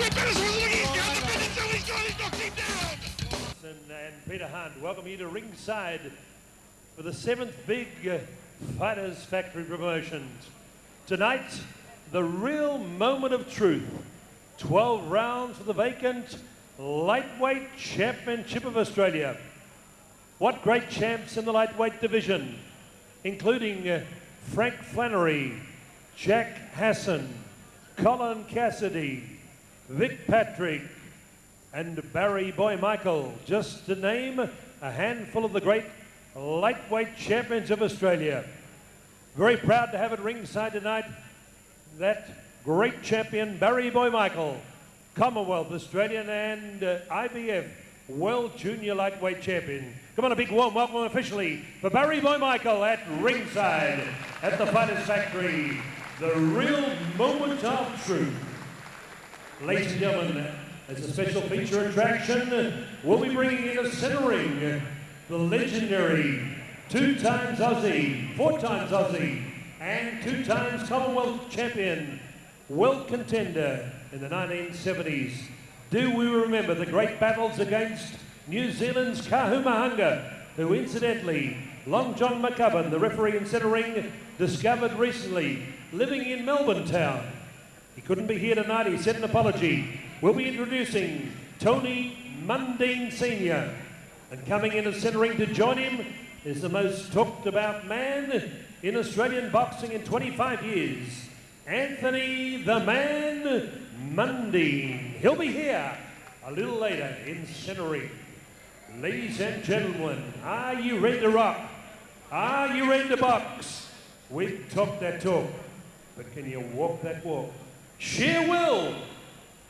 And Peter Hunt, welcome you to ringside for the 7th big Fighters Factory promotions. Tonight, the real moment of truth. 12 rounds for the vacant lightweight championship of Australia. What great champs in the lightweight division, including Frank Flannery, Jack Hassan, Colin Cassidy, Vic Patrick, and Barry Boy Michael, just to name a handful of the great lightweight champions of Australia. Very proud to have at ringside tonight that great champion Barry Boy Michael, Commonwealth, Australian and IBF World Junior Lightweight Champion. Come on, a big warm welcome officially for Barry Boy Michael at ringside at the Fighters Factory. The real moment of truth. Ladies and gentlemen, as a special feature attraction, we'll be bringing in a center ring, the legendary 2-times Aussie, 4-times Aussie, and 2-times Commonwealth champion, world contender in the 1970s. Do we remember the great battles against New Zealand's Kahumahanga, who incidentally, Long John McCubbin, the referee in center ring, discovered recently, living in Melbourne town. He couldn't be here tonight, he sent an apology. We'll be introducing Tony Mundine Sr. And coming in as center ring to join him is the most talked about man in Australian boxing in 25 years, Anthony the Man Mundine. He'll be here a little later in center ring. Ladies and gentlemen, are you ready to rock? Are you ready to box? We've talked that talk, but can you walk that walk? Sheer will,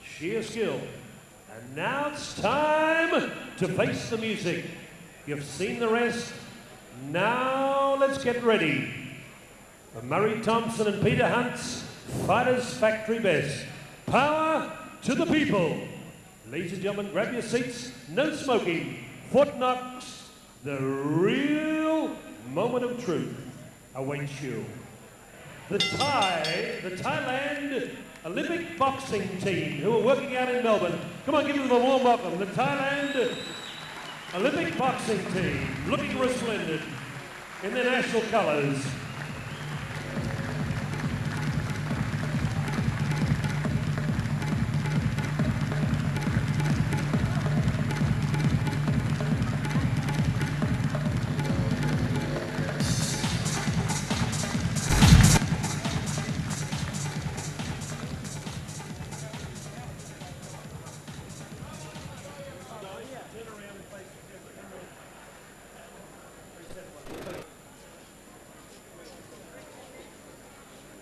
sheer skill. And now it's time to face the music. You've seen the rest. Now let's get ready for Murray Thompson and Peter Hunt's Fighters Factory best. Power to the people. Ladies and gentlemen, grab your seats. No smoking. Foot knocks. The real moment of truth awaits you. The Thailand Olympic boxing team who are working out in Melbourne. Come on, give them a warm welcome. The Thailand Olympic boxing team, looking resplendent in their national colours.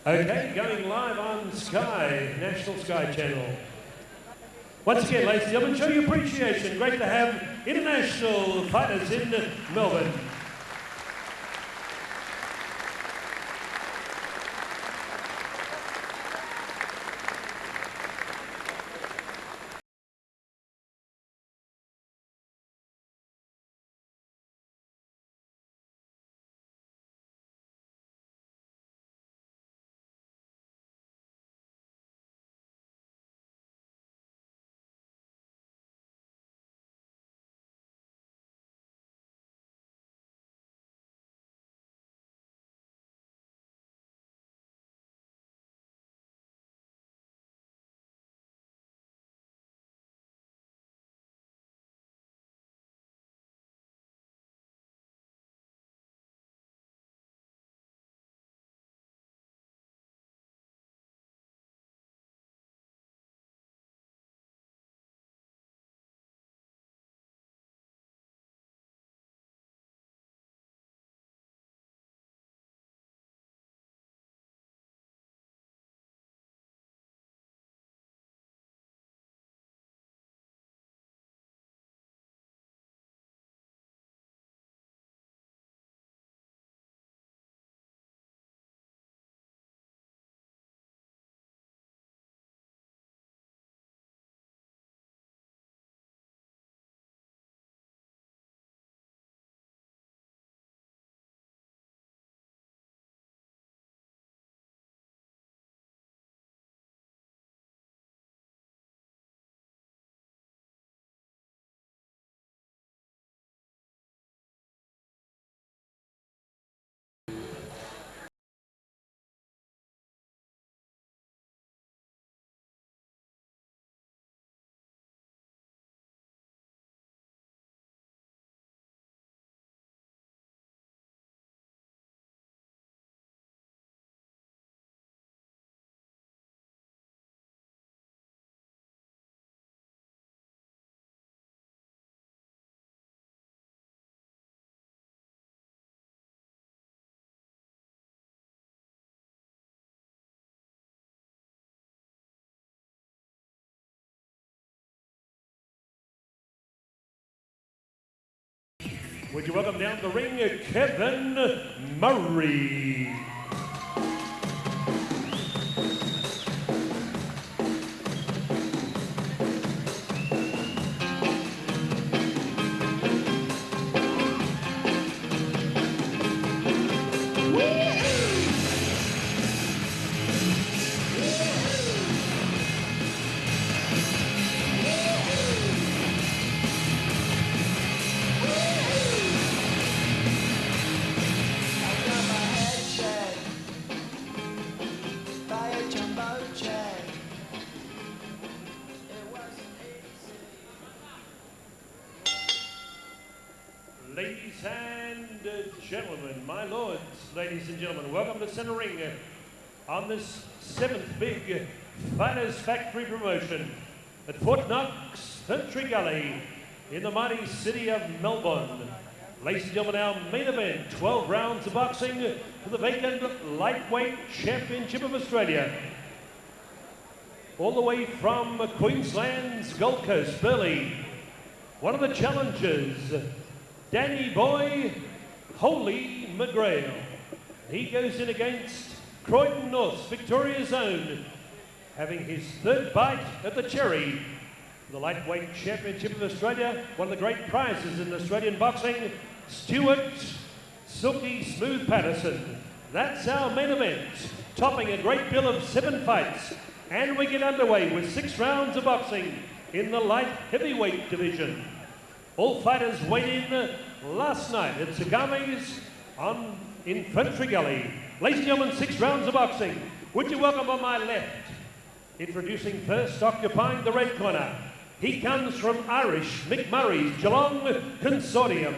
Okay, going live on Sky, National Sky Channel. Once again, ladies and gentlemen, show your appreciation. Great to have international fighters in Melbourne. would you welcome down the ring Kevin Murray. Ladies and gentlemen, my lords, ladies and gentlemen, welcome to Centre Ring on this 7th big Fighters Factory promotion at Fort Knox, Country Gully, in the mighty city of Melbourne. Ladies and gentlemen, our main event, 12 rounds of boxing for the vacant lightweight championship of Australia. All the way from Queensland's Gold Coast, Burleigh, one of the challengers, Danny Boy Holy McGrail. He goes in against Croydon North's Victoria's own, having his 3rd bite at the cherry. The lightweight championship of Australia, one of the great prizes in Australian boxing, Stuart Silky Smooth Patterson. That's our main event, topping a great bill of 7 fights. And we get underway with 6 rounds of boxing in the light heavyweight division. All fighters weighed in last night at Sagami's on Infantry Gully. Ladies and gentlemen, 6 rounds of boxing. Would you welcome on my left, introducing first, occupying the red corner. He comes from Irish Mick Murray's Geelong Consortium.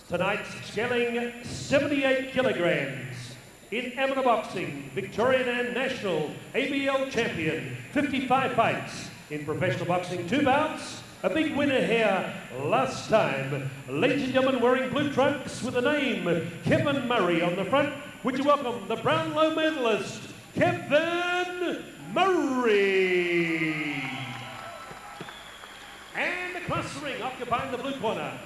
Tonight, scaling 78 kilograms. In amateur boxing, Victorian and national ABL champion, 55 fights. In professional boxing, 2 bouts. A big winner here last time. Ladies and gentlemen, wearing blue trunks with the name Kevin Murray on the front. Would you welcome the Brownlow medalist, Kevin Murray. And across the ring, occupying the blue corner.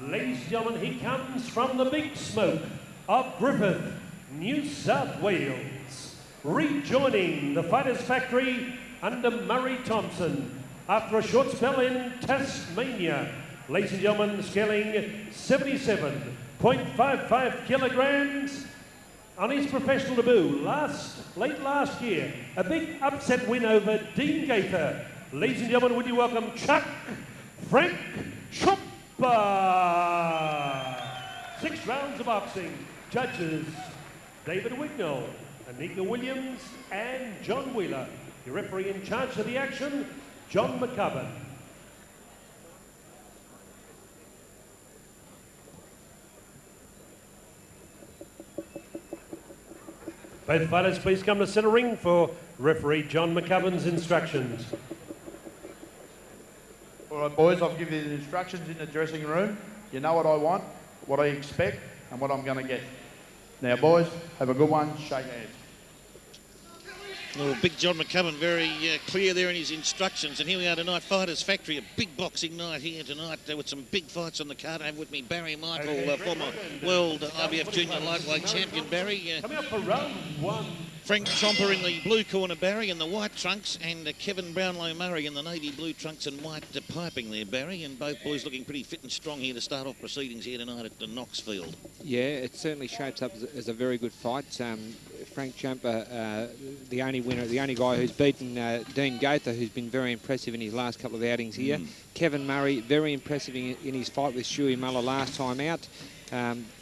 Ladies and gentlemen, he comes from the big smoke of Griffith, New South Wales. Rejoining the Fighters Factory under Murray Thompson. After a short spell in Tasmania, ladies and gentlemen, scaling 77.55 kilograms on his professional debut late last year. A big upset win over Dean Gaither. Ladies and gentlemen, would you welcome Chuck Frank Chopper. 6 rounds of boxing. Judges David Wignall, Anika Williams and John Wheeler. Your referee in charge of the action, John McCubbin. Both fighters please come to centre ring for referee John McCubbin's instructions. All right, boys, I'll give you the instructions in the dressing room. You know what I want, what I expect, and what I'm going to get. Now, boys, have a good one. Shake hands. Well, big John McCubbin, very clear there in his instructions. And here we are tonight, Fighters Factory, a big boxing night here tonight with some big fights on the card. I have with me Barry Michael, former world IBF junior lightweight champion Barry. Coming up for round 1. Frank Chomper in the blue corner, Barry, in the white trunks, and Kevin Brownlow Murray in the navy blue trunks and white piping there, Barry. And both boys looking pretty fit and strong here to start off proceedings here tonight at the Knoxfield. Yeah, it certainly shapes up as a very good fight. Frank Chomper, the only winner, the only guy who's beaten Dean Gaither, who's been very impressive in his last couple of outings here. Kevin Murray, very impressive in his fight with Shuey Muller last time out.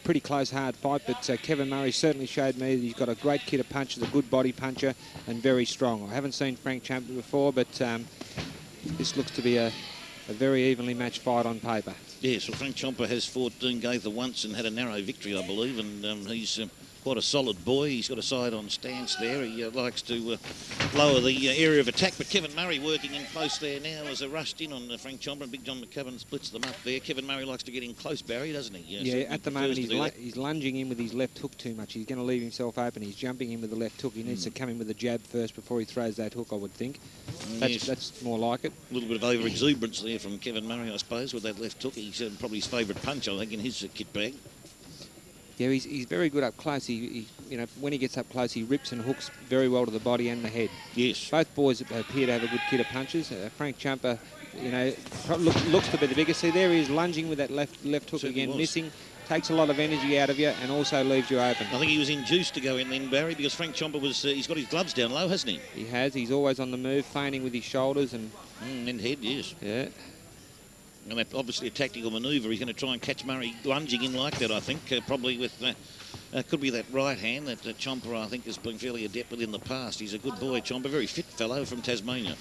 Pretty close, hard fight, but Kevin Murray certainly showed me that he's got a great kit of punches, a good body puncher, and very strong. I haven't seen Frank Chomper before, but this looks to be a very evenly matched fight on paper. Yes, well, Frank Chomper has fought Dean Gaither once and had a narrow victory, I believe, and he's quite a solid boy. He's got a side-on stance there. He likes to lower the area of attack. But Kevin Murray working in close there now as a rushed in on Frank Chomper, and Big John McCubbin splits them up there. Kevin Murray likes to get in close, Barry, doesn't he? Yeah, at the moment he's lunging in with his left hook too much. He's going to leave himself open. He's jumping in with the left hook. He needs to come in with the jab first before he throws that hook, I would think. That's more like it. A little bit of over-exuberance there from Kevin Murray, I suppose, with that left hook. He's probably his favourite punch, I think, in his kit bag. Yeah, he's very good up close. He when he gets up close, he rips and hooks very well to the body and the head. Yes. Both boys appear to have a good kit of punches. Frank Chumper, looks to be the biggest. See, there he is lunging with that left hook again, missing. Takes a lot of energy out of you and also leaves you open. I think he was induced to go in then, Barry, because Frank Chomper he's got his gloves down low, hasn't he? He has. He's always on the move, feigning with his shoulders and head, yes. Yeah. And that's obviously a tactical manoeuvre. He's going to try and catch Murray lunging in like that, I think. Probably with, could be that right hand that Chomper, I think, has been fairly adept with in the past. He's a good boy, Chomper, very fit fellow from Tasmania.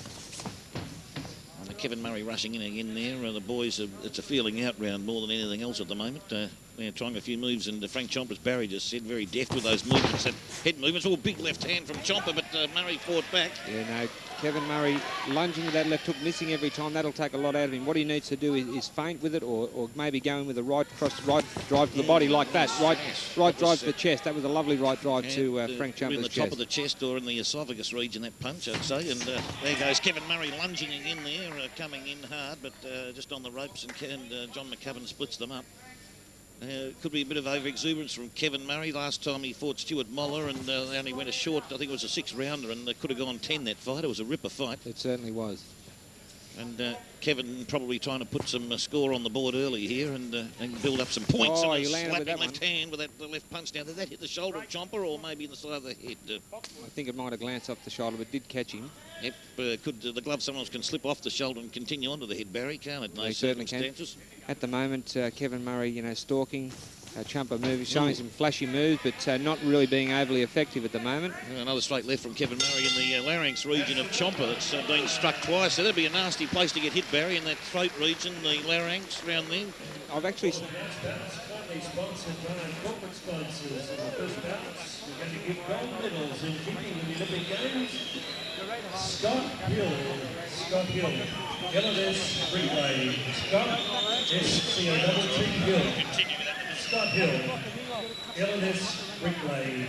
And Kevin Murray rushing in again there. The boys, it's a feeling out round more than anything else at the moment. They're trying a few moves, and Frank Chomper's, Barry just said, very deft with those movements, that head movements. All big left hand from Chomper, but Murray fought back. Yeah, no, Kevin Murray lunging with that left hook, missing every time. That'll take a lot out of him. What he needs to do is feint with it, or maybe go in with a right drive to the body like that. Right drive to the chest. That was a lovely right drive to Frank Chomper's in the top of the chest or in the esophagus region, that punch, I'd say. And there goes Kevin Murray lunging again there, coming in hard, but just on the ropes, and John McCubbin splits them up. Could be a bit of over-exuberance from Kevin Murray. Last time he fought Stuart Moller, and they only went a short, I think it was a 6-rounder, and they could have gone 10 that fight. It was a ripper fight. It certainly was. And Kevin probably trying to put some score on the board early here and build up some points. Oh, and he landed with that left hand with that left punch down. Did that hit the shoulder of Chomper or maybe the side of the head? I think it might have glanced off the shoulder, but did catch him. Yep. Could the glove sometimes can slip off the shoulder and continue onto the head, Barry, can't it? They certainly can. At the moment, Kevin Murray, stalking. Chumper moving, showing some flashy moves, but not really being overly effective at the moment. Another straight left from Kevin Murray in the larynx region of Chomper. That's been struck twice. So that'd be a nasty place to get hit, Barry, in that throat region, the larynx around there. I've actually... Sponsored by corporate sponsors. In the first bouts, we're going to give gold medals in keeping with the Olympic Games. Scott Hill. LNS Freeway. Scott SCOTT Hill. Scott Hill, LNS Bricklay.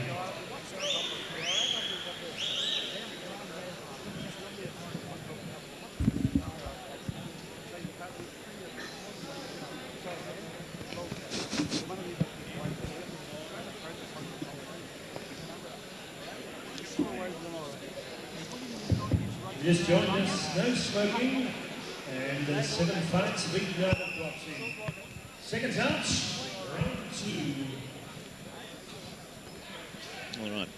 Just joined us, no smoking, and 7 fights, big yard of boxing. Second touch. All right.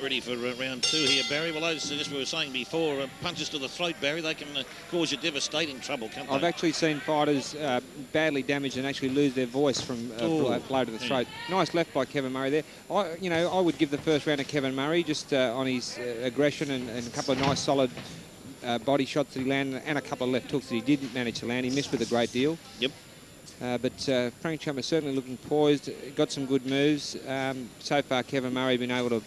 Ready for round 2 here, Barry. Well, those, as we were saying before, punches to the throat, Barry, they can cause you devastating trouble, can't they? I've actually seen fighters badly damaged and actually lose their voice from a blow to the throat. Nice left by Kevin Murray there. I would give the first round to Kevin Murray just on his aggression and a couple of nice solid body shots that he landed and a couple of left hooks that he didn't manage to land. He missed with a great deal. Yep. But Frank Chumper certainly looking poised, got some good moves. So far, Kevin Murray been able to,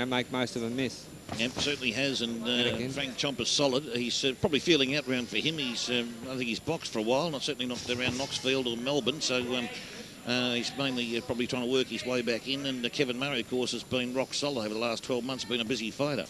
make most of them miss. Yep, certainly has, and Frank Chomper's solid. He's probably feeling out round for him. He's, I think he's boxed for a while, certainly not around Knoxfield or Melbourne, so he's mainly probably trying to work his way back in. And Kevin Murray, of course, has been rock solid over the last 12 months, been a busy fighter.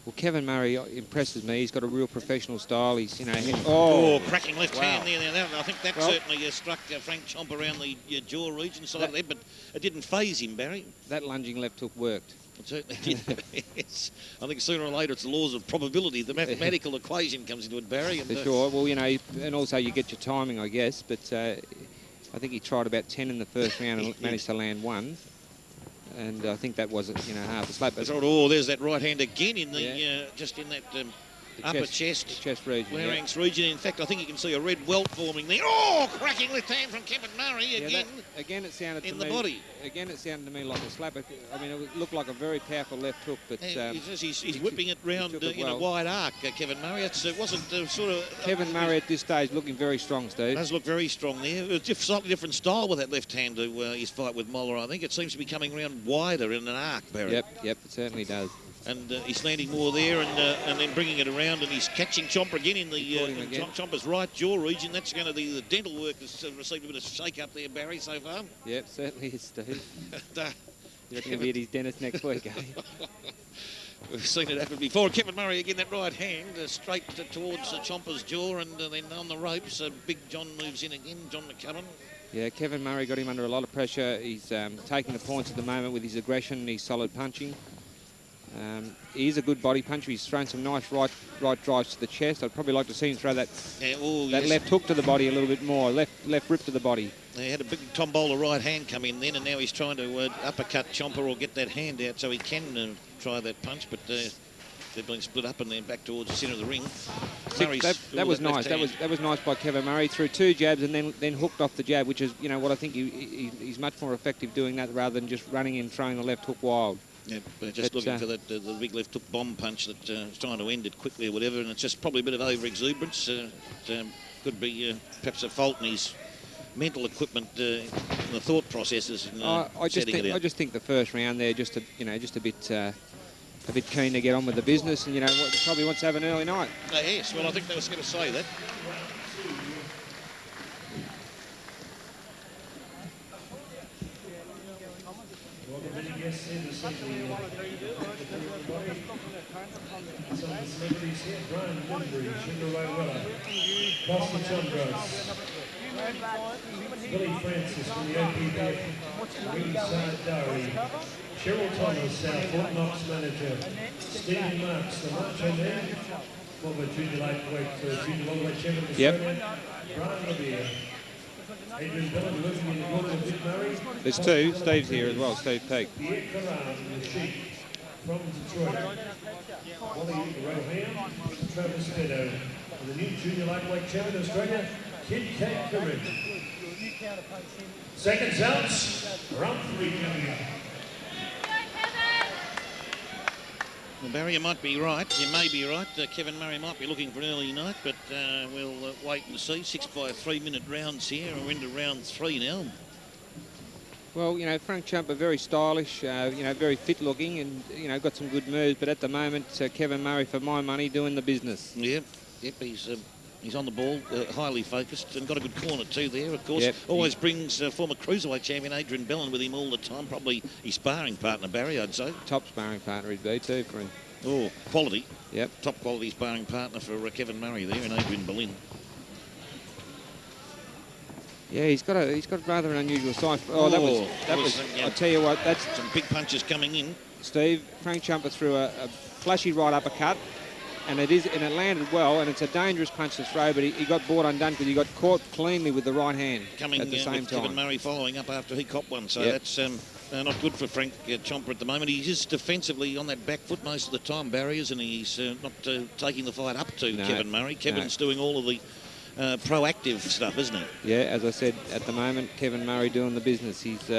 Well, Kevin Murray impresses me. He's got a real professional style. He's, cracking left hand there. Now, I think that certainly struck Frank Chomper around the jaw region side there, but it didn't faze him, Barry. That lunging left hook worked. It certainly did. Yes. I think sooner or later it's the laws of probability. The mathematical equation comes into it, Barry. And, for sure. Well, and also you get your timing, I guess. But I think he tried about 10 in the first round and managed to land 1. And I think that was, half a slap. That's right. Oh, there's that right hand again in the just in that upper chest, the chest region. larynx region. In fact, I think you can see a red welt forming there. Oh, cracking left hand from Kevin Murray again. Again, it sounded in to the me, body. Again, it sounded to me like a slap. I mean, it looked like a very powerful left hook, but he's whipping it round in a wide arc. Kevin Murray. It wasn't sort of. Kevin Murray at this stage looking very strong, Steve. Does look very strong there. It's a slightly different style with that left hand to his fight with Moller. I think it seems to be coming around wider in an arc, Barry. Yep, it certainly does. And he's landing more there and then bringing it around, and he's catching Chomper again in the Chomper's right jaw region. That's going to be the dental work that's received a bit of shake up there, Barry, so far. Yep, certainly is, Steve. You reckon he'll be at his dentist next week, eh? We've seen it happen before. Kevin Murray again, that right hand straight towards Chomper's jaw, and then on the ropes, Big John moves in again, John McCubbin. Yeah, Kevin Murray got him under a lot of pressure. He's taking the points at the moment with his aggression and his solid punching. He is a good body puncher. He's thrown some nice right drives to the chest. I'd probably like to see him throw that left hook to the body a little bit more. Left rip to the body. He had a big Tom Bowler right hand come in then, and now he's trying to uppercut Chomper or get that hand out so he can try that punch, but they've been split up and then back towards the centre of the ring. That was nice. That was nice by Kevin Murray. Threw 2 jabs and then hooked off the jab, which is what I think he's much more effective doing that rather than just running in throwing the left hook wild. Yeah, but just looking for that the big left hook bomb punch that is trying to end it quickly or whatever, and it's just probably a bit of over exuberance. Could be perhaps a fault in his mental equipment, the thought processes. I just think the first round there just a bit keen to get on with the business, and probably wants to have an early night. Yes, well, I think they was going to say that. Some of the celebrities here, Brian Limbury, Sugar Ray Weller, Costa Chondros, Billy Francis from the OPBF, Ringside Diary, Cheryl Thomas, our Fort Knox manager, Stephen Marks, the Macho Man, former junior lightweight champion of Australia, Brian Levere, Adrian Bellin working in the corner of Vic Murray. There's 2. Steve's here as well, Steve Peake. Pierre Caran, the Sheik from Detroit. Wally Rohan, Travis Meadow, and the new junior lightweight champion of Australia, Kid Kate Corinne. Seconds out, round 3 coming up. Well, Barry, you might be right. You may be right. Kevin Murray might be looking for an early night, but we'll wait and see. 6 by 3-minute rounds here, and we're into round 3 now. Well, Frank Chumper, very stylish, very fit looking, and, got some good moves. But at the moment, Kevin Murray, for my money, doing the business. Yep, he's on the ball, highly focused, and got a good corner too there, of course. Yep. Always brings former cruiserweight champion Adrian Bellin with him all the time. Probably his sparring partner, Barry, I'd say. Top sparring partner he'd be too for him. Oh, quality. Yep. Top quality sparring partner for Kevin Murray there and Adrian Bellin. Yeah, he's got rather an unusual size. That was. I tell you what, that's some big punches coming in. Steve, Frank Chumper threw a flashy right uppercut, and it landed well, and it's a dangerous punch to throw, but he got brought undone because he got caught cleanly with the right hand coming at the same time. Kevin Murray following up after he copped one, so that's not good for Frank Chomper at the moment. He's just defensively on that back foot most of the time, barriers, and he's not taking the fight up to Kevin Murray. Kevin's doing all of the proactive stuff, isn't he? Yeah, as I said, at the moment, Kevin Murray doing the business. He's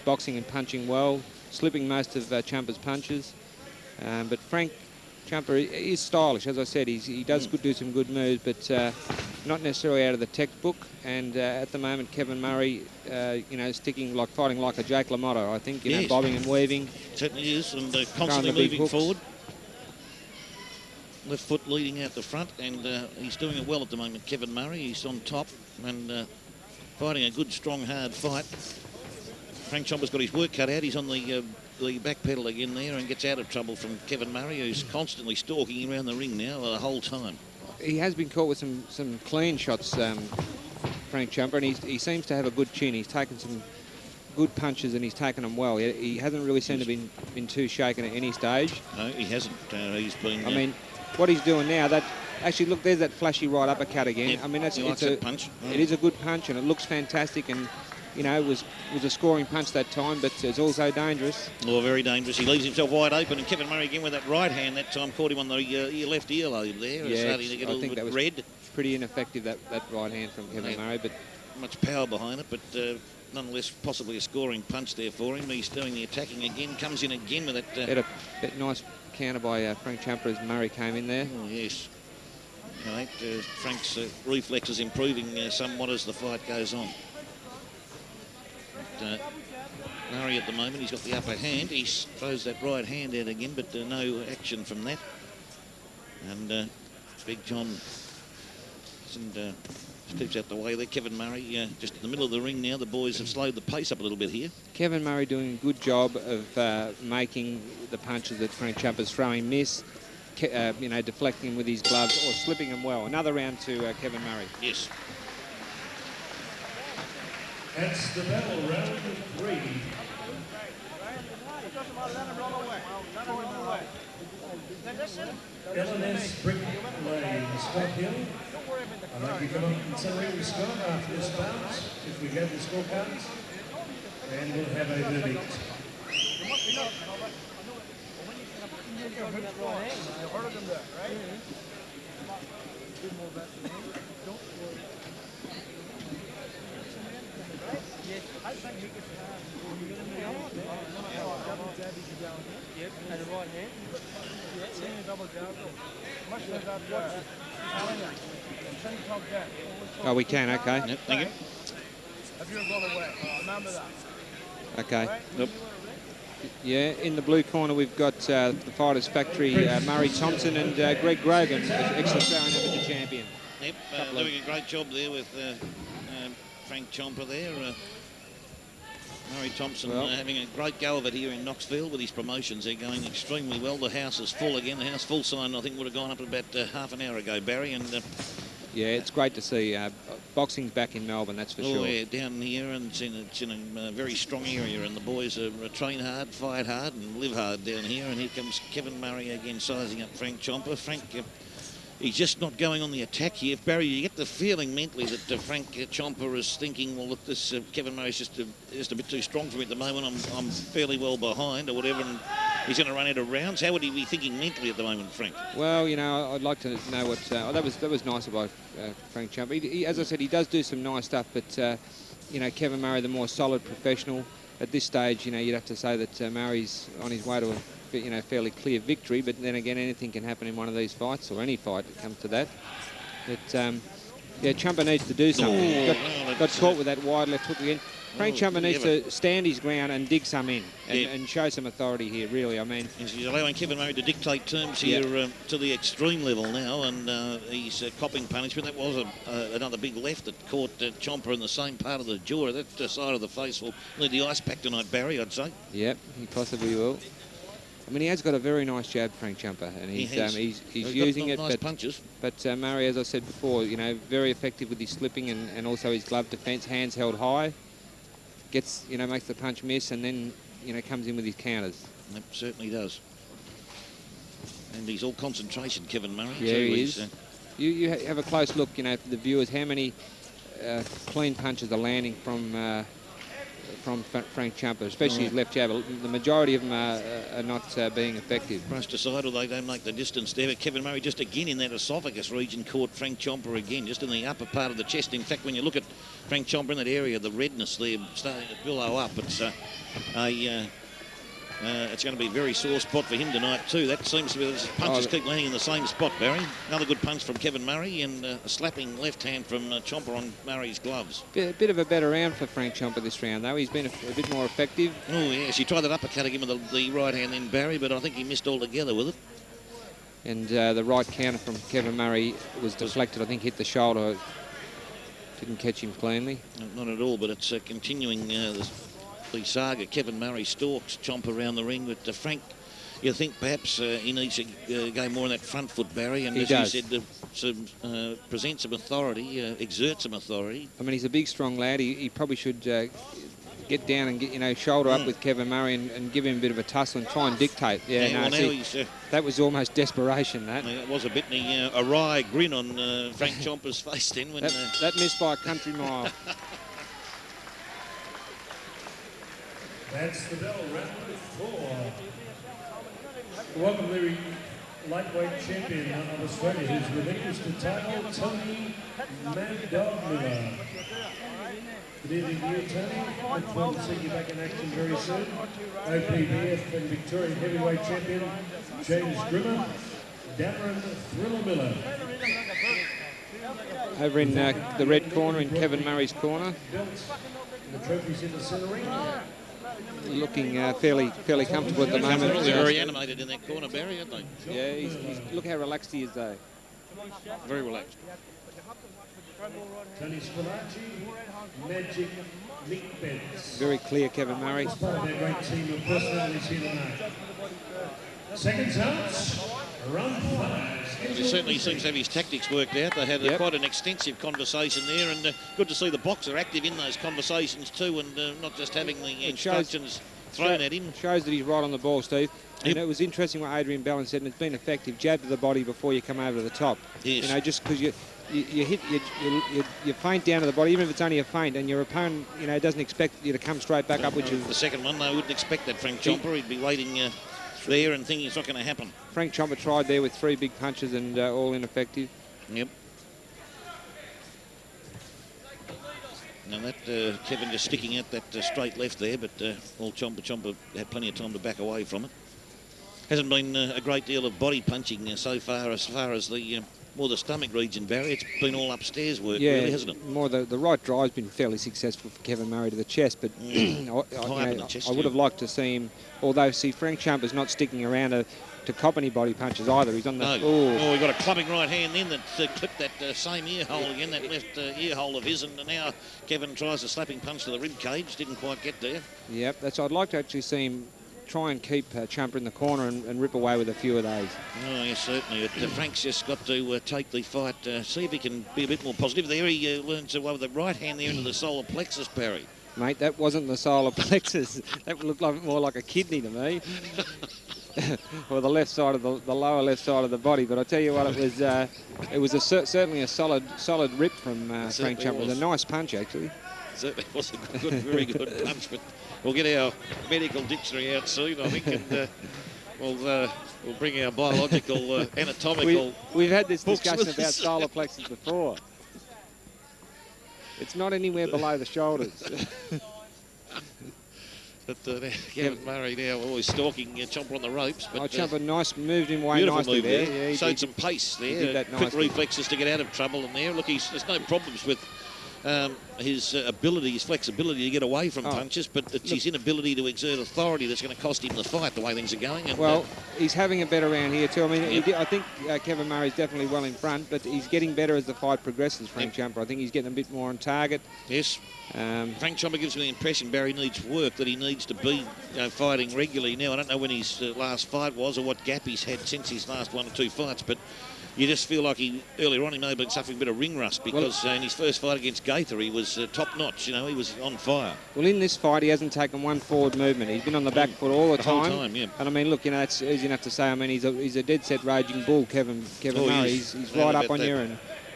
boxing and punching well, slipping most of Chumper's punches. But Frank Chumper is stylish, as I said. He does do some good moves, but not necessarily out of the textbook. And at the moment, Kevin Murray, fighting like a Jake LaMotta, I think, yes. Bobbing and weaving. Certainly is, and constantly moving forward. Left foot leading out the front, and he's doing it well at the moment, Kevin Murray. He's on top and fighting a good, strong, hard fight. Frank Chomper's got his work cut out. He's on the back pedal again there and gets out of trouble from Kevin Murray, who's constantly stalking around the ring now the whole time. He has been caught with some clean shots, Frank Chumper, and he seems to have a good chin. He's taken some good punches and he's taken them well. He hasn't really seemed to have been too shaken at any stage. No, he hasn't. He's been... I mean, what he's doing now, actually, look, there's that flashy right uppercut again. Yep. I mean, it's a punch. It is a good punch, and it looks fantastic. And you know, was a scoring punch that time, but it's also dangerous. Oh, very dangerous. He leaves himself wide open, and Kevin Murray again with that right hand that time caught him on the left earlobe there. Yeah, starting to get a little bit red. Pretty ineffective, that right hand from Kevin Murray, but much power behind it, but nonetheless possibly a scoring punch there for him. He's doing the attacking again, comes in again with that. That nice counter by Frank Champa as Murray came in there. Oh, yes. Right, Frank's reflexes improving somewhat as the fight goes on. But, Murray at the moment, he's got the upper hand. He throws that right hand out again, but no action from that. And Big John steps out the way there. Kevin Murray just in the middle of the ring now. The boys have slowed the pace up a little bit here. Kevin Murray doing a good job of making the punches that Frank Champa's throwing miss. You know, deflecting him with his gloves or slipping them well. Another round to Kevin Murray. Yes. That's the bell, round 3. LNS Brick Lane, Scott Hill. I'd like you to come up and celebrate Scott after this bout, if we get the scorecards, and we'll have a verdict. Oh, we can, okay. Yep, thank you. Okay. Yep. Yeah, in the blue corner we've got the Fighters Factory, Murray Thompson and Greg Grogan, ex-Australian amateur champion. Yep, doing a great job there with Frank Champa there. Murray Thompson having a great go of it here in Knoxville with his promotions. They're going extremely well. The house is full again. The house full sign I think would have gone up about half an hour ago, Barry. And yeah, it's great to see boxing's back in Melbourne, that's for sure. Oh yeah, down here, and it's in a very strong area, and the boys train hard, fight hard, and live hard down here. And here comes Kevin Murray again, sizing up Frank Champa. Frank, he's just not going on the attack here. Barry, you get the feeling mentally that Frank Champa is thinking, well, look, this Kevin Murray's just a bit too strong for me at the moment. I'm fairly well behind, or whatever. And he's going to run out of rounds. How would he be thinking mentally at the moment, Frank? Well, you know, I'd like to know what... that was nice about Frank Champa. As I said, he does do some nice stuff, but, you know, Kevin Murray, the more solid professional. At this stage, you know, you'd have to say that Murray's on his way to a, you know, fairly clear victory, but then again, anything can happen in one of these fights, or any fight that comes to that. But, yeah, Champa needs to do something. Got caught with that wide left hook again. Frank Champa needs to stand his ground and dig some in and show some authority here, really. I mean, he's allowing Kevin Murray to dictate terms here to the extreme level now, and he's copping punishment. That was another big left that caught Champa in the same part of the jaw. That side of the face will need the ice pack tonight, Barry, I'd say. Yep, he possibly will. I mean, he has got a very nice jab, Frank Champa, and he's using it. Nice punches. But Murray, as I said before, you know, very effective with his slipping and also his glove defence, hands held high. Gets, you know, makes the punch miss, and then, you know, comes in with his counters. Yep, certainly does. And he's all concentration, Kevin Murray. Yeah, he is. You have a close look, you know, for the viewers, how many clean punches are landing from Frank Champa, especially his left jab. The majority of them are not being effective. Brushed aside, or they don't make the distance there. But Kevin Murray just again in that esophagus region caught Frank Champa again, just in the upper part of the chest. In fact, when you look at Frank Champa in that area, the redness there starting to billow up. It's going to be a very sore spot for him tonight too. That seems to be, the punches keep landing in the same spot, Barry. Another good punch from Kevin Murray, and a slapping left hand from Champa on Murray's gloves. A bit of a better round for Frank Champa this round, though. He's been a bit more effective. Oh, yes. He tried that uppercut again with the right hand then, Barry, but I think he missed altogether with it. And the right counter from Kevin Murray was deflected. I think hit the shoulder. Didn't catch him cleanly. Not at all, but it's continuing the saga. Kevin Murray stalks Champa around the ring, but Frank, you think perhaps he needs to go more on that front foot, Barry, and as you said, present some authority, exert some authority. I mean, he's a big, strong lad. He probably should get down and get, you know, shoulder up with Kevin Murray and give him a bit of a tussle and try and dictate. That was almost desperation, that. It was a bit a wry grin on Frank Champa's face then. When that missed by a country mile. That's the bell, round 4. Welcome the lightweight champion of Australia, who's relinquished the title, Tony Mad Dog Miller. Good evening to you, Tony. Look forward to seeing you back in action very soon. OPBF and Victorian heavyweight champion, James Grimmer, Darren Thriller Miller. Over in the red corner, in Kevin Murray's corner. The trophies in the centre ring. Looking fairly comfortable at the moment. They're very animated in that corner, Barry, aren't they? Yeah, look how relaxed he is, though. Very relaxed. Tony Spilacci, Magic Mick Betts. Very clear, Kevin Murray. Part of their great team of personalities here tonight. Seconds out, round 5. He certainly seems to have his tactics worked out. They had quite an extensive conversation there, and good to see the boxer active in those conversations too, and not just having the instructions thrown at him. Shows that he's right on the ball, Steve. And it was interesting what Adrian Bellin said, and it's been effective. Jab to the body before you come over to the top. Yes. You know, just because you feint down to the body, even if it's only a feint, and your opponent, you know, doesn't expect you to come straight back up, which is the second one. They wouldn't expect that. Frank Chomper, he'd be waiting there and thinking it's not going to happen. Frank Chomper tried there with 3 big punches and all ineffective. Yep. Now that Kevin just sticking out that straight left there, but old Chomper had plenty of time to back away from it. Hasn't been a great deal of body punching so far as the more the stomach region, Barry. It's been all upstairs work, really, hasn't it? More the right drive's been fairly successful for Kevin Murray to the chest, but I would have liked to see him, although Frank Chomper's not sticking around to cop any body punches either. He's on the... No. Oh, he got a clubbing right hand then that clipped that same ear hole again, that left ear hole of his, and now Kevin tries a slapping punch to the rib cage, didn't quite get there. Yep, I'd like to actually see him try and keep Chomper in the corner and rip away with a few of those. Oh, yes, certainly. Frank's just got to take the fight, see if he can be a bit more positive. There he learns to with the right hand there into the solar plexus, Barry. Mate, that wasn't the solar plexus. That looked more like a kidney to me. Or the left side of the lower left side of the body. But I tell you what, it was certainly a solid rip from Frank Chomper. It was a nice punch, actually. Certainly was a very good punch, but we'll get our medical dictionary out soon, I think, and we'll bring our biological, anatomical. We've had this discussion about solar plexus before. It's not anywhere below the shoulders. But Kevin Murray now always stalking Chomper on the ropes. But Chomper moved him away nicely move there. Yeah, showed some pace there. Quick reflexes to get out of trouble in there. Look, there's no problems with his ability, his flexibility to get away from punches, but it's his inability to exert authority that's going to cost him the fight, the way things are going. And, he's having a better round here too. I mean, I think Kevin Murray's definitely well in front, but he's getting better as the fight progresses, Frank Chomper. I think he's getting a bit more on target. Yes. Frank Chomper gives me the impression Barry needs work, that he needs to be fighting regularly. Now, I don't know when his last fight was or what gap he's had since his last 1 or 2 fights, but you just feel like earlier on he may have been suffering a bit of ring rust because in his first fight against Gaither he was top-notch, he was on fire. Well, in this fight he hasn't taken one forward movement. He's been on the back foot all the time. Whole time, yeah. And I mean, look, it's easy enough to say. I mean, he's a dead-set raging bull, Kevin Murray. He's right up on you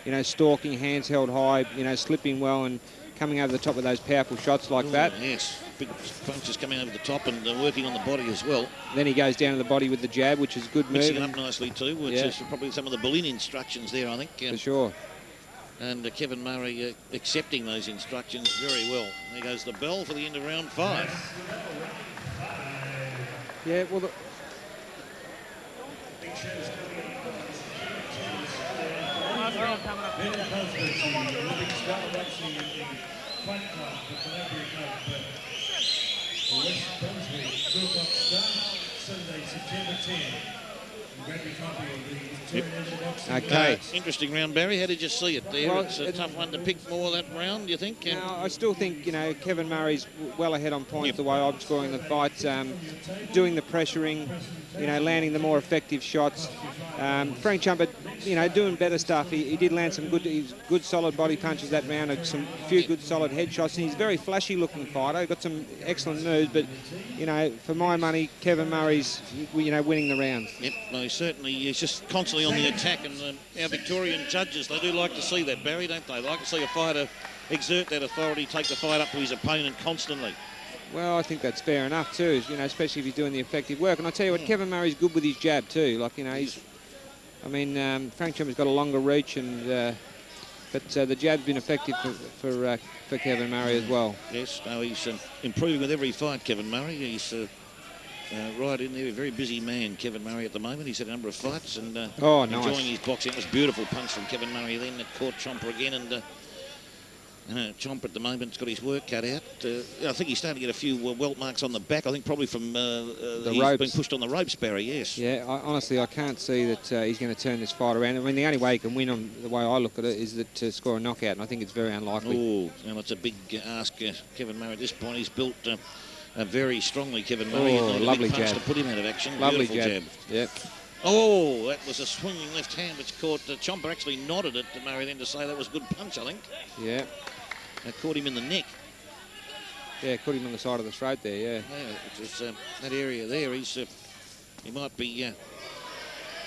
and, stalking, hands held high, slipping well and coming over the top of those powerful shots like that. Yes, big punches coming over the top and working on the body as well. Then he goes down to the body with the jab, which is a good move. Mixing it up nicely too, which is probably some of the Berlin instructions there, I think. For sure. And Kevin Murray accepting those instructions very well. There goes the bell for the end of round 5. Yeah, well... West Brunswick, 2 o'clock start, Sunday, September 10. Grab your copy of the Victorian Boxing. Okay. Interesting round, Barry. How did you see it there? Well, it's a tough one to pick more that round, do you think? No, I still think, Kevin Murray's well ahead on points the way I'm scoring the fights, doing the pressuring, landing the more effective shots. Frank Chomper, doing better stuff. He did land some good solid body punches that round, a few good solid headshots, and he's a very flashy looking fighter. Got some excellent moves, but, for my money, Kevin Murray's, winning the rounds. Yep, no, certainly. He's just constantly on the attack, and our Victorian judges, they do like to see that, Barry, don't they? They like to see a fighter exert that authority, take the fight up to his opponent constantly. Well, I think that's fair enough too, you know, especially if he's doing the effective work. And I tell you what, Kevin Murray's good with his jab too. Like, you know, Frank Champa's got a longer reach, and but the jab's been effective for Kevin Murray as well. Yes, no, he's improving with every fight, Kevin Murray. He's right in there, a very busy man, Kevin Murray, at the moment. He's had a number of fights and Nice. enjoying his boxing. It was a beautiful punch from Kevin Murray then. It caught Chomper again, and Chomper at the moment's got his work cut out. I think he's starting to get a few welt marks on the back. I think probably from he's ropes. been pushed on the ropes, Barry, yes. Yeah, honestly, I can't see that he's going to turn this fight around. I mean, the only way he can win, on the way I look at it, is to score a knockout, and I think it's very unlikely. Oh, well, it's a big ask, Kevin Murray. At this point, he's built very strongly, Kevin Murray. Oh, lovely jab. To put him out of action. Lovely Beautiful jab. Yep. Oh, that was a swinging left hand which caught Chomper. Actually nodded it to Murray then to say that was a good punch, I think. Yeah. That caught him in the neck. Yeah, caught him on the side of the throat there, yeah. Yeah, it was that area there. He might be...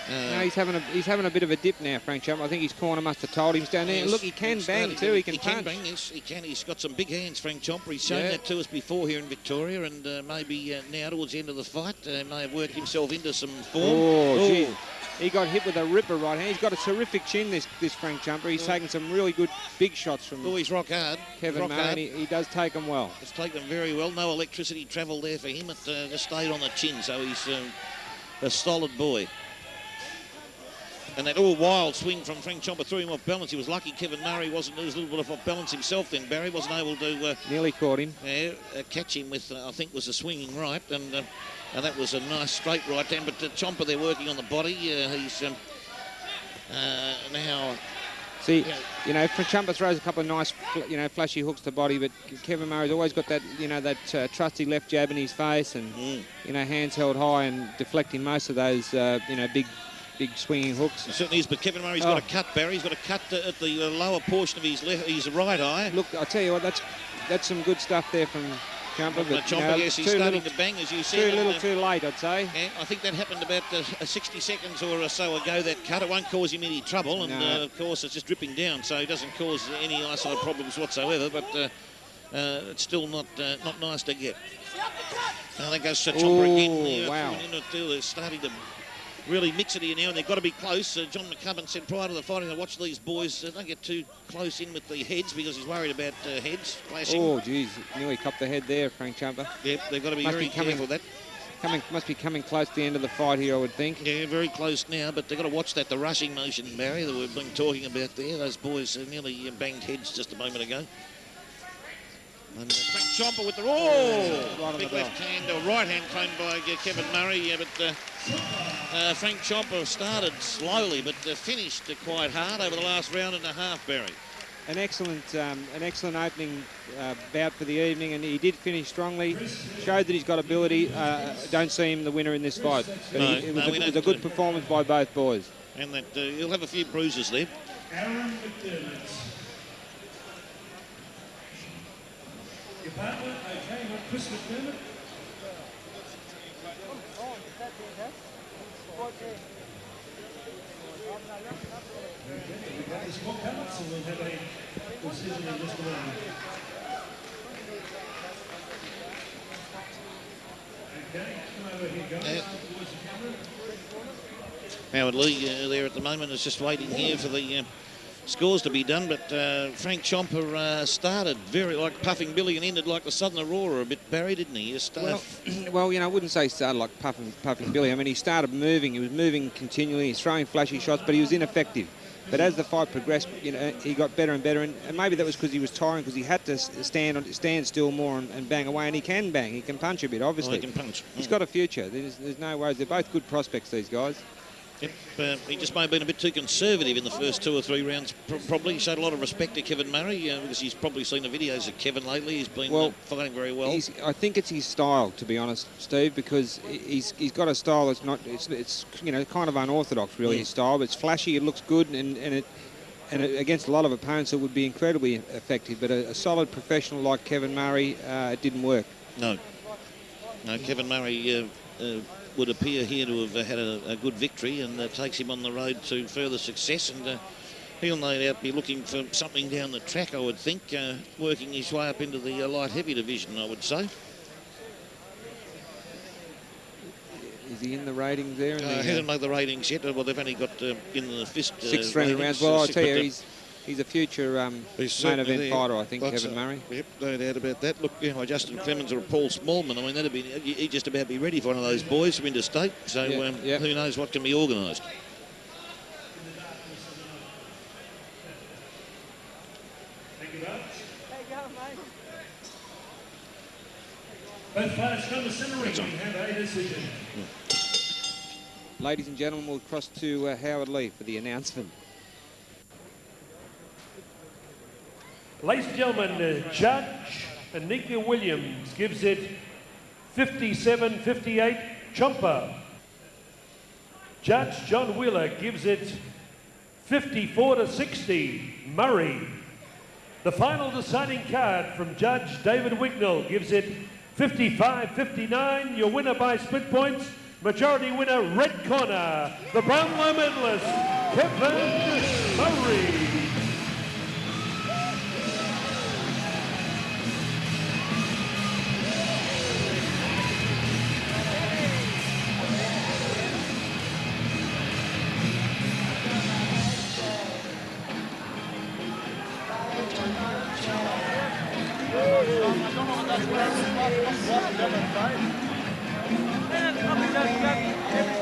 No, he's having a bit of a dip now, Frank Champ. I think his corner must have told him down there. Yes, Look, he can bang too. He can punch. He can bang, yes, he can. He's got some big hands, Frank Chomper. He's shown Yeah. that to us before here in Victoria, and maybe now towards the end of the fight, may have worked himself into some form. Oh, gee. He got hit with a ripper right hand. He's got a terrific chin, this Frank Jumper. He's taken some really good big shots from Oh, he's rock hard. Kevin rock Murray, hard. and he does take them well. It's taken them very well. No electricity travel there for him. It just stayed on the chin, so he's a solid boy. And that wild swing from Frank Chomper threw him off balance. He was lucky Kevin Murray wasn't. He was a little bit off balance himself then. Barry wasn't able to Nearly caught him. catch him with, I think, was a swinging right. And that was a nice straight right hand. But Chomper, they're working on the body. He's now... See, you know, Chumper throws a couple of nice, flashy hooks to body, but Kevin Murray's always got that, that trusty left jab in his face, and hands held high and deflecting most of those, big swinging hooks. It certainly is, but Kevin Murray's got a cut, Barry. He's got a cut at the lower portion of his right eye. Look, I tell you what, that's some good stuff there from Chumper. But Chomper, yes, he's starting to bang, as you said. Too little, too late, I'd say. Yeah, I think that happened about 60 seconds or so ago, that cut. It won't cause him any trouble, and of course it's just dripping down, so it doesn't cause any eyesight problems whatsoever, but it's still not nice to get. Now that goes to Chomper again. Wow. They're starting to really mix it here now, and they've got to be close. John McCubbin said prior to the fight, to watch these boys, don't get too close in with the heads, because he's worried about heads flashing. Oh, geez, nearly copped the head there, Frank Chumper. Yep, they've got to be very careful with that. Must be coming close to the end of the fight here, I would think. Yeah, very close now, but they've got to watch that, the rushing motion, Barry, that we've been talking about there. Those boys nearly banged heads just a moment ago. And Frank Chomper with the right big left hand, or right hand claimed by Kevin Murray. But Frank Chomper started slowly, but finished quite hard over the last round and a half, Barry. An excellent opening bout for the evening, and he did finish strongly. Showed that he's got ability. Don't see him the winner in this fight, but it was a good performance by both boys. And that he'll have a few bruises there. Aaron McDermott. Your partner, okay, not Chris McDermott. We've got this more cards, so we'll have a decision in just a moment. Okay, come over here, guys. Towards the camera. Howard Lee there at the moment is just waiting here for the scores to be done, but Frank started very like Puffing Billy and ended like the Southern Aurora a bit, Barry, didn't he? Well, I wouldn't say started like Puffing Billy. I mean, he started moving. He was moving continually. He's throwing flashy shots, but he was ineffective. But as the fight progressed, he got better and better, and maybe that was because he was tiring, because he had to stand still more and bang away, and he can bang. He can punch a bit, obviously. Oh, he can punch. He's got a future. There's no worries. They're both good prospects, these guys. Yep, he just may have been a bit too conservative in the first 2 or 3 rounds. Probably showed a lot of respect to Kevin Murray because he's probably seen the videos of Kevin lately. He's been fighting very well. I think it's his style, to be honest, Steve, because he's got a style that's not it's kind of unorthodox, really. His style, but it's flashy. It looks good, and against a lot of opponents, it would be incredibly effective. But a solid professional like Kevin Murray, it didn't work. No, Kevin Murray would appear here to have had a good victory, and takes him on the road to further success, and he'll no doubt be looking for something down the track, I would think, working his way up into the light heavy division, I would say. Is he in the ratings there? Hasn't made the ratings yet. Well, they've only got in the fifth 6 friendly rounds. Well, I'll tell you, he's a future main event fighter, I think, Kevin Murray. Yep, no doubt about that. Look, Justin Clemens or Paul Smallman, I mean, he'd just about be ready for one of those boys from interstate. So who knows what can be organised. Both fighters come to center ring. We have a decision. Ladies and gentlemen, we'll cross to Howard Lee for the announcement. Ladies and gentlemen, Judge Anika Williams gives it 57-58 Chomper. Judge John Wheeler gives it 54-60 Murray. The final deciding card from Judge David Wignall gives it 55-59. Your winner by split points, majority winner, red corner, the Brownlow medalist, Kevin Murray. I'll be